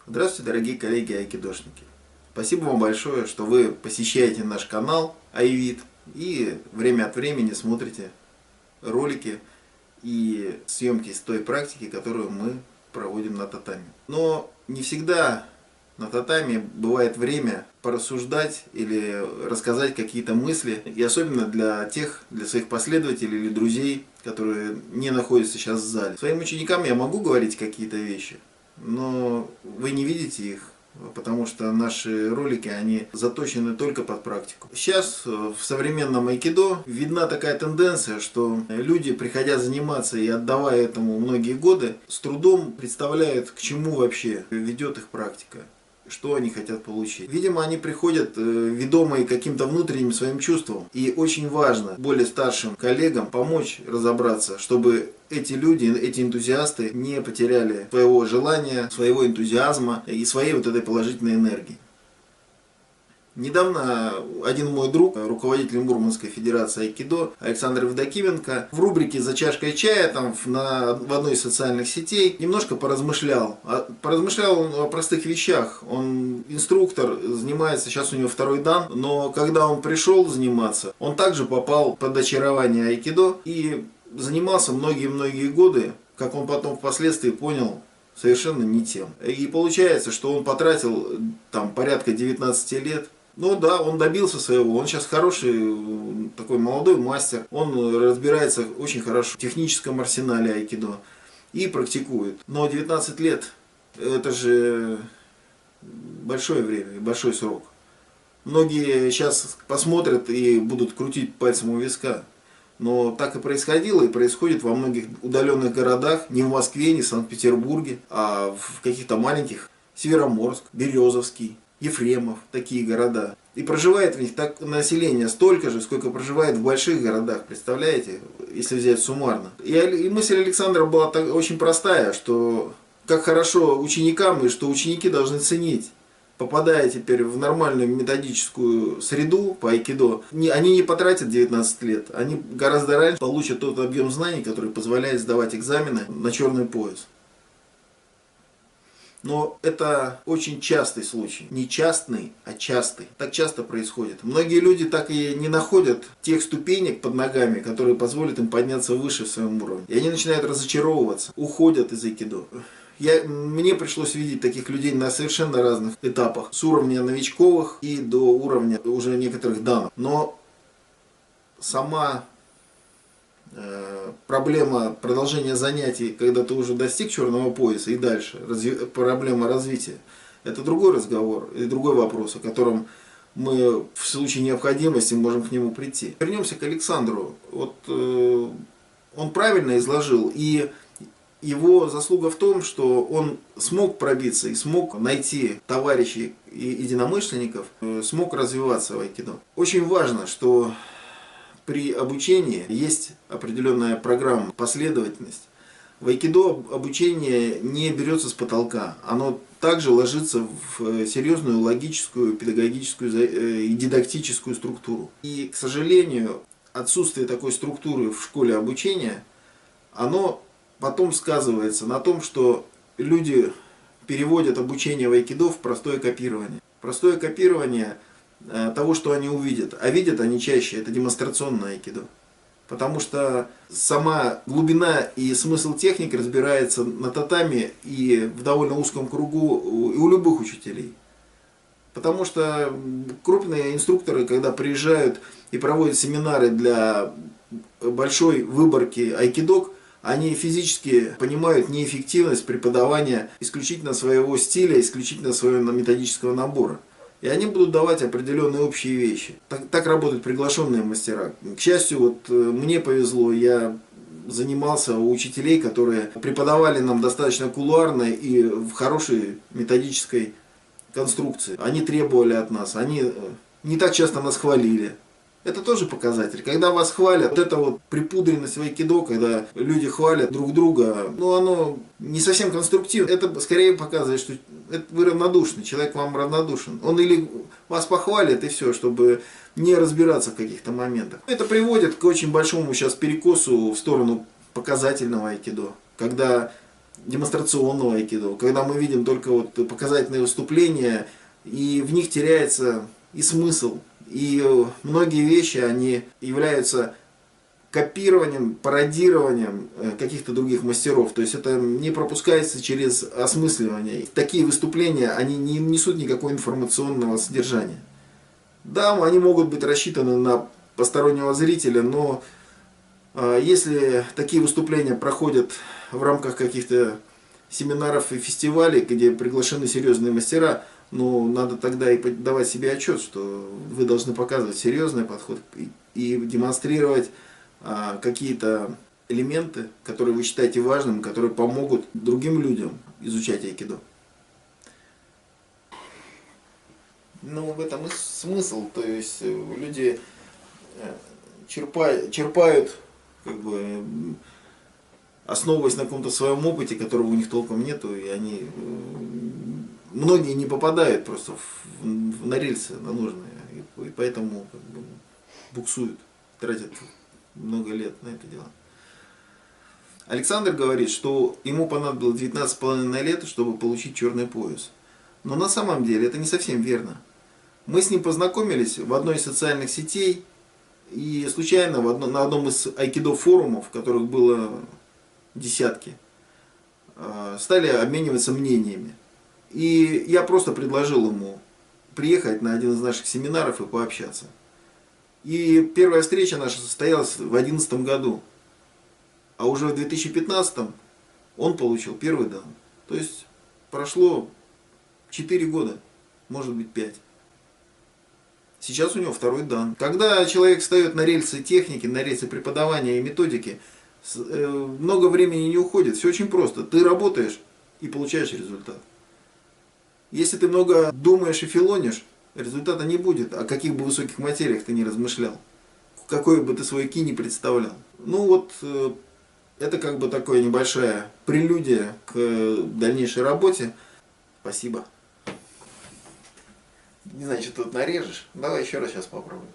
Здравствуйте, дорогие коллеги-айкидошники. Спасибо вам большое, что вы посещаете наш канал Айвид и время от времени смотрите ролики и съемки из той практики, которую мы проводим на татами. Но не всегда на татами бывает время порассуждать или рассказать какие-то мысли, и особенно для своих последователей или друзей, которые не находятся сейчас в зале. Своим ученикам я могу говорить какие-то вещи, но вы не видите их, потому что наши ролики, они заточены только под практику. Сейчас в современном айкидо видна такая тенденция, что люди, приходя заниматься и отдавая этому многие годы, с трудом представляют, к чему вообще ведет их практика, что они хотят получить. Видимо, они приходят ведомые каким-то внутренним своим чувством. И очень важно более старшим коллегам помочь разобраться, чтобы эти люди, эти энтузиасты не потеряли своего желания, своего энтузиазма и своей вот этой положительной энергии. Недавно один мой друг, руководитель Мурманской федерации айкидо, Александр Евдокименко, в рубрике «За чашкой чая» в одной из социальных сетей немножко поразмышлял. Поразмышлял он о простых вещах. Он инструктор, занимается, сейчас у него второй дан, но когда он пришел заниматься, он также попал под очарование айкидо и занимался многие-многие годы, как он потом впоследствии понял, совершенно не тем. И получается, что он потратил порядка 19 лет. Ну да, он добился своего, он сейчас хороший, такой молодой мастер, он разбирается очень хорошо в техническом арсенале айкидо и практикует. Но 19 лет, это же большое время, большой срок. Многие сейчас посмотрят и будут крутить пальцем у виска. Но так и происходило и происходит во многих удаленных городах, не в Москве, не в Санкт-Петербурге, а в каких-то маленьких: Североморск, Березовский, Ефремов, такие города. И проживает в них так население столько же, сколько проживает в больших городах, представляете, если взять суммарно. И мысль Александра была очень простая, что как хорошо ученикам и что ученики должны ценить, попадая теперь в нормальную методическую среду по айкидо, они не потратят 19 лет, они гораздо раньше получат тот объем знаний, который позволяет сдавать экзамены на черный пояс. Но это очень частый случай. Не частный, а частый. Так часто происходит. Многие люди так и не находят тех ступенек под ногами, которые позволят им подняться выше в своем уровне. И они начинают разочаровываться, уходят из айкидо. Мне пришлось видеть таких людей на совершенно разных этапах. С уровня новичковых и до уровня уже некоторых данных. Но сама проблема продолжения занятий, когда ты уже достиг черного пояса и дальше, проблема развития, это другой разговор и другой вопрос, о котором мы в случае необходимости можем к нему прийти. Вернемся к Александру. Вот он правильно изложил, и его заслуга в том, что он смог пробиться и смог найти товарищей и единомышленников, смог развиваться в айкидо. Очень важно, что при обучении есть определенная программа, последовательность. В айкидо обучение не берется с потолка. Оно также ложится в серьезную логическую, педагогическую и дидактическую структуру. И, к сожалению, отсутствие такой структуры в школе обучения, оно потом сказывается на том, что люди переводят обучение в айкидо в простое копирование. Простое копирование того, что они увидят. А видят они чаще это демонстрационное айкидо. Потому что сама глубина и смысл техник разбирается на татами и в довольно узком кругу и у любых учителей. Потому что крупные инструкторы, когда приезжают и проводят семинары для большой выборки айкидо, они физически понимают неэффективность преподавания исключительно своего стиля, исключительно своего методического набора. И они будут давать определенные общие вещи. Так работают приглашенные мастера. К счастью, вот мне повезло, я занимался у учителей, которые преподавали нам достаточно кулуарно и в хорошей методической конструкции. Они требовали от нас, они не так часто нас хвалили. Это тоже показатель. Когда вас хвалят, вот эта вот припудренность в айкидо, когда люди хвалят друг друга, оно не совсем конструктивно. Это скорее показывает, что вы равнодушны, человек вам равнодушен. Он или вас похвалит и все, чтобы не разбираться в каких-то моментах. Это приводит к очень большому сейчас перекосу в сторону показательного айкидо. Когда демонстрационного айкидо, когда мы видим только вот показательные выступления, и в них теряется и смысл, и многие вещи, они являются копированием, пародированием каких-то других мастеров. То есть это не пропускается через осмысливание. Такие выступления, они не несут никакого информационного содержания. Да, они могут быть рассчитаны на постороннего зрителя, но если такие выступления проходят в рамках каких-то семинаров и фестивалей, где приглашены серьезные мастера, ну, надо тогда и давать себе отчет, что вы должны показывать серьезный подход и демонстрировать какие-то элементы, которые вы считаете важными, которые помогут другим людям изучать айкидо. Ну, в этом и смысл. То есть люди черпают, как бы, основываясь на каком-то своем опыте, которого у них толком нету, и они, многие не попадают просто на рельсы, на нужные, и поэтому как бы буксуют, тратят много лет на это дело. Александр говорит, что ему понадобилось 19,5 лет, чтобы получить черный пояс. Но на самом деле это не совсем верно. Мы с ним познакомились в одной из социальных сетей, и случайно на одном из айкидо форумов, в которых было десятки, стали обмениваться мнениями. И я просто предложил ему приехать на один из наших семинаров и пообщаться. И первая встреча наша состоялась в 2011 году. А уже в 2015 он получил первый дан. То есть прошло 4 года, может быть 5. Сейчас у него второй дан. Когда человек встает на рельсы техники, на рельсы преподавания и методики, много времени не уходит. Все очень просто. Ты работаешь и получаешь результат. Если ты много думаешь и филонишь, результата не будет. О каких бы высоких материях ты не размышлял. Какой бы ты свой ки не представлял. Ну вот, это как бы такая небольшая прелюдия к дальнейшей работе. Спасибо. Не знаю, что тут нарежешь. Давай еще раз сейчас попробуем.